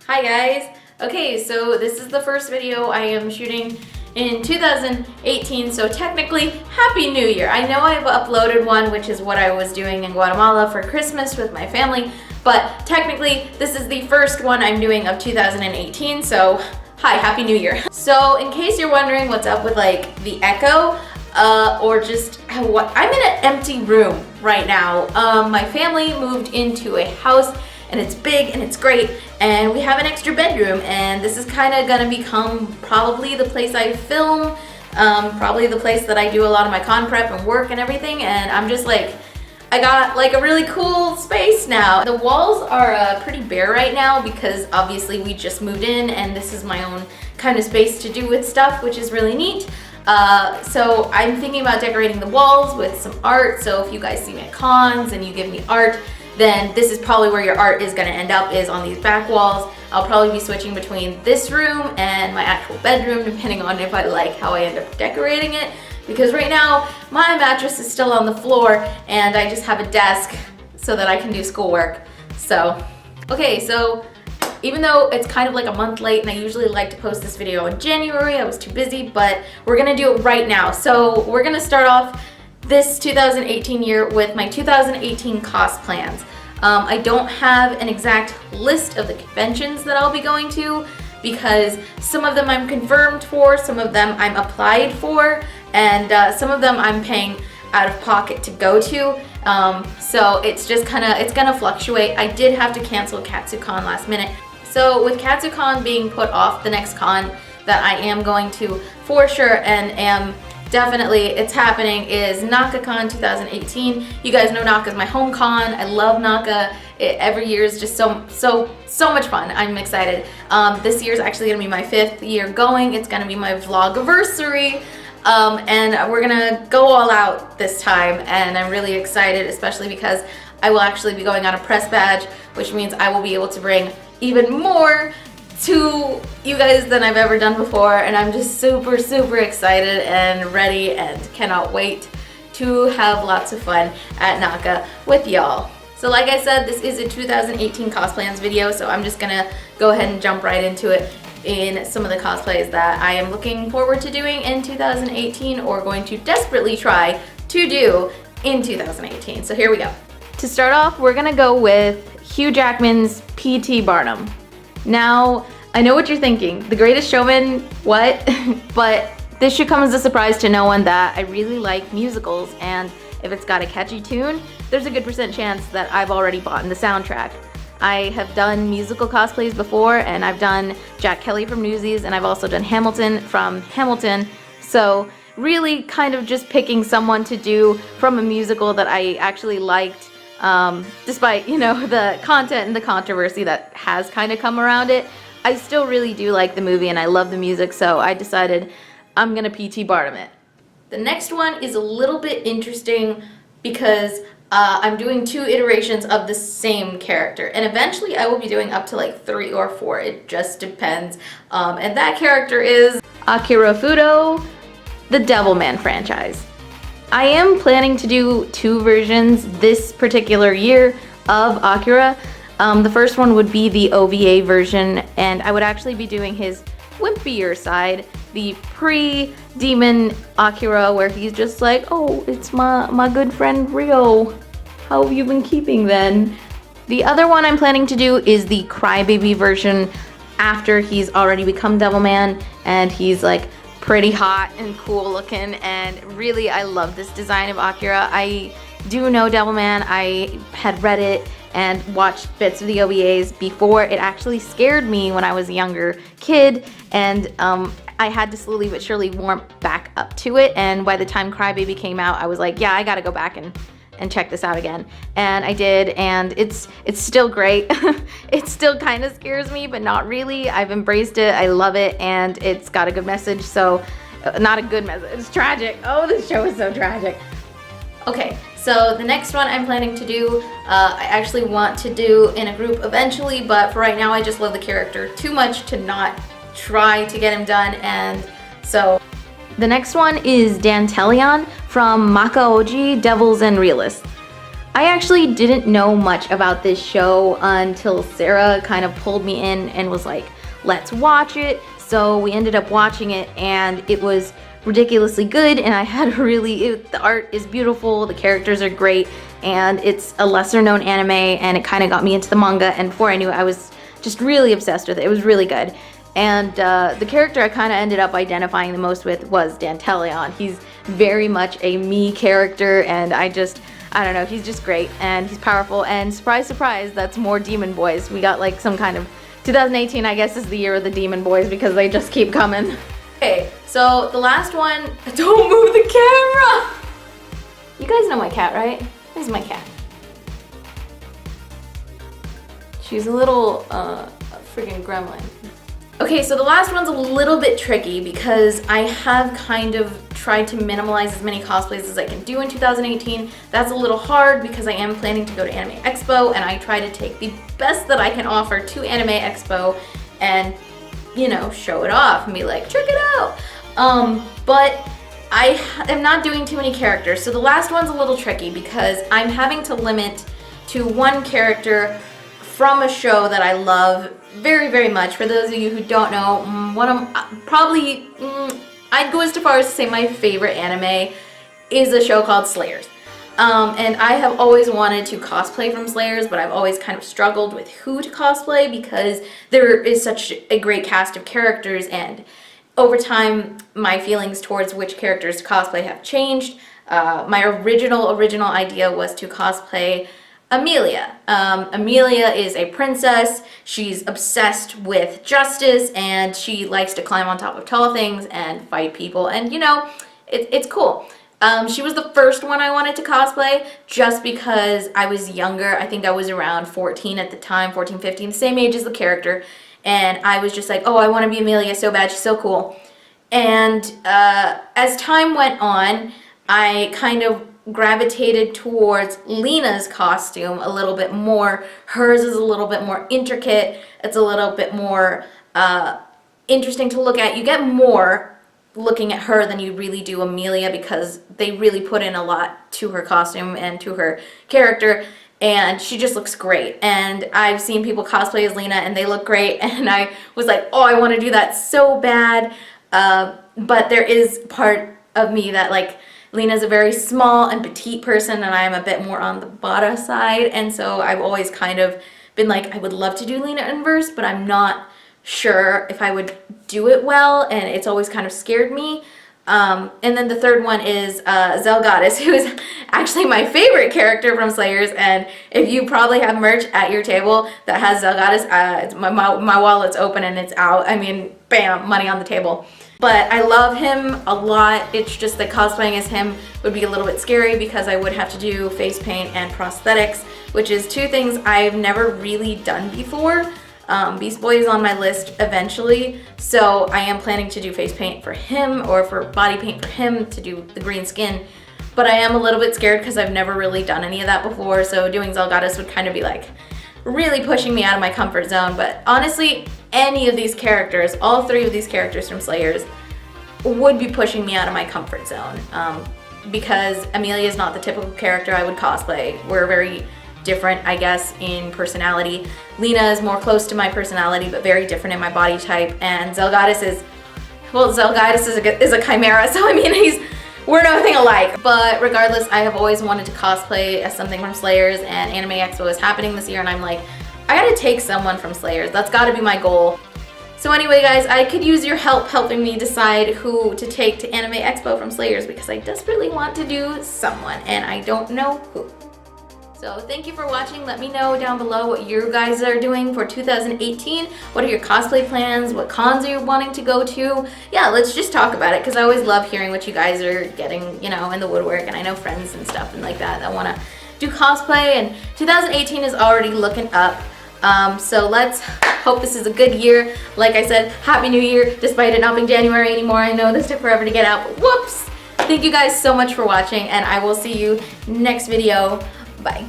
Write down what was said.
Hi guys! Okay, so this is the first video I am shooting in 2018, so technically, Happy New Year! I know I've uploaded one, which is what I was doing in Guatemala for Christmas with my family, but technically, this is the first one I'm doing of 2018, so hi, Happy New Year! So, in case you're wondering what's up with like the echo, or just what, I'm in an empty room right now. My family moved into a house and it's big and it's great, and we have an extra bedroom, and this is kind of gonna become probably the place I film, probably the place that I do a lot of my con prep and work and everything, and I'm just like, I got like a really cool space now. The walls are pretty bare right now because obviously we just moved in and this is my own kind of space to do with stuff, which is really neat. So I'm thinking about decorating the walls with some art, so if you guys see me at cons and you give me art, then this is probably where your art is going to end up, is on these back walls. I'll probably be switching between this room and my actual bedroom, depending on if I like how I end up decorating it. Because right now, my mattress is still on the floor and I just have a desk so that I can do schoolwork. So, okay, so even though it's kind of like a month late and I usually like to post this video in January, I was too busy, but we're going to do it right now. So we're going to start off this 2018 year with my 2018 Cosplans. I don't have an exact list of the conventions that I'll be going to because some of them I'm confirmed for, some of them I'm applied for, and some of them I'm paying out of pocket to go to. So it's just it's gonna fluctuate. I did have to cancel KatsuCon last minute. So with KatsuCon being put off, the next con that I am going to for sure and am definitely, it's happening, is NakaCon 2018. You guys know Naka is my home con. I love Naka. Every year is just so much fun. I'm excited. This year is actually gonna be my 5th year going. It's gonna be my vlogiversary. And we're gonna go all out this time, and I'm really excited, especially because I will actually be going on a press badge, which means I will be able to bring even more to you guys than I've ever done before, and I'm just super excited and ready and cannot wait to have lots of fun at Naka with y'all. So like I said, this is a 2018 Cosplans video, so I'm just gonna go ahead and jump right into it in some of the cosplays that I am looking forward to doing in 2018 or going to desperately try to do in 2018. So here we go. To start off, we're gonna go with Hugh Jackman's P.T. Barnum. Now, I know what you're thinking, The Greatest Showman, what? But this should come as a surprise to no one that I really like musicals, and if it's got a catchy tune, there's a good % chance that I've already bought the soundtrack. I have done musical cosplays before, and I've done Jack Kelly from Newsies, and I've also done Hamilton from Hamilton, so really kind of just picking someone to do from a musical that I actually liked, despite, you know, the content and the controversy that has kind of come around it. I still really do like the movie and I love the music, so I decided I'm gonna P.T. Barnum it. The next one is a little bit interesting because I'm doing 2 iterations of the same character, and eventually I will be doing up to like 3 or 4, it just depends. And that character is Akira Fudo, the Devilman franchise. I am planning to do 2 versions this particular year of Akira. The first one would be the OVA version, and I would actually be doing his wimpier side, the pre-demon Akira, where he's just like, oh, it's my good friend Rio. How have you been keeping then? The other one I'm planning to do is the crybaby version after he's already become Devilman, and he's like pretty hot and cool looking, and really I love this design of Akira. I do know Devilman. I had read it and watched bits of the OVAs before it actually scared me when I was a younger kid, and I had to slowly but surely warm back up to it, and by the time Crybaby came out, I was like, yeah, I gotta go back and check this out again. And I did, and it's still great. It still kind of scares me, but not really. I've embraced it, I love it, and it's got a good message, so, not a good message, it's tragic. Oh, this show is so tragic. Okay, so the next one I'm planning to do, I actually want to do in a group eventually, but for right now I just love the character too much to not try to get him done, and so the next one is Dantelion from Makaoji Devils and Realists. I actually didn't know much about this show until Sarah kind of pulled me in and was like, let's watch it. So we ended up watching it, and it was ridiculously good, and I had the art is beautiful, the characters are great, and it's a lesser known anime, and it kind of got me into the manga, and before I knew it, I was just really obsessed with it. It was really good. And the character I kind of ended up identifying the most with was Dantelion. He's very much a me character, and I don't know, he's just great, and he's powerful, and surprise, surprise, that's more demon boys. We got like some kind of, 2018 I guess is the year of the demon boys because they just keep coming. Okay, so the last one, don't move the camera! You guys know my cat, right? This is my cat. She's a little friggin' gremlin. Okay, so the last one's a little bit tricky because I have kind of tried to minimize as many cosplays as I can do in 2018. That's a little hard because I am planning to go to Anime Expo, and I try to take the best that I can offer to Anime Expo and, you know, show it off and be like, check it out. But I am not doing too many characters, so the last one's a little tricky because I'm having to limit to one character from a show that I love very, very much. For those of you who don't know, I'd go as far as to say my favorite anime is a show called Slayers. And I have always wanted to cosplay from Slayers, but I've always kind of struggled with who to cosplay because there is such a great cast of characters, and over time my feelings towards which characters to cosplay have changed. My original idea was to cosplay Amelia. Amelia is a princess. She's obsessed with justice, and she likes to climb on top of tall things and fight people, and you know, it's cool. She was the first one I wanted to cosplay just because I was younger. I think I was around 14 at the time, 14, 15, the same age as the character, and I was just like, oh, I want to be Amelia so bad, she's so cool. And as time went on, I kind of gravitated towards Lena's costume a little bit more. Hers is a little bit more intricate. It's a little bit more interesting to look at. You get more looking at her than you really do Amelia because they really put in a lot to her costume and to her character, and she just looks great. And I've seen people cosplay as Lena and they look great, and I was like, oh, I want to do that so bad. But there is part of me that, like, Lena's a very small and petite person, and I am a bit more on the Bada side, and so I've always kind of been like, I would love to do Lena inverse, but I'm not sure if I would do it well, and it's always kind of scared me. And then the third one is Zelgoddess, who is actually my favorite character from Slayers, and if you probably have merch at your table that has Zelgoddess, my wallet's open and it's out. I mean, bam, money on the table. But I love him a lot. It's just that cosplaying as him would be a little bit scary because I would have to do face paint and prosthetics, which is two things I've never really done before. Beast Boy is on my list eventually, so I am planning to do face paint for him or for body paint for him to do the green skin. But I am a little bit scared because I've never really done any of that before, so doing Zelgoddess would kind of be like really pushing me out of my comfort zone. But honestly, any of these characters, all three of these characters from Slayers, would be pushing me out of my comfort zone because Amelia is not the typical character I would cosplay. We're very different, I guess, in personality. Lena is more close to my personality, but very different in my body type. And Zelgoddess is, well, Zelgoddess is a chimera, so I mean, we're nothing alike. But regardless, I have always wanted to cosplay as something from Slayers, and Anime Expo is happening this year, and I'm like, I gotta take someone from Slayers. That's gotta be my goal. So anyway, guys, I could use your help helping me decide who to take to Anime Expo from Slayers because I desperately want to do someone, and I don't know who. So thank you for watching. Let me know down below what you guys are doing for 2018. What are your cosplay plans? What cons are you wanting to go to? Yeah, let's just talk about it because I always love hearing what you guys are getting, you know, in the woodwork. And I know friends and stuff and like that want to do cosplay. And 2018 is already looking up. So let's hope this is a good year. Like I said, Happy New Year, despite it not being January anymore. I know this took forever to get out, but whoops. Thank you guys so much for watching, and I will see you next video. Bye.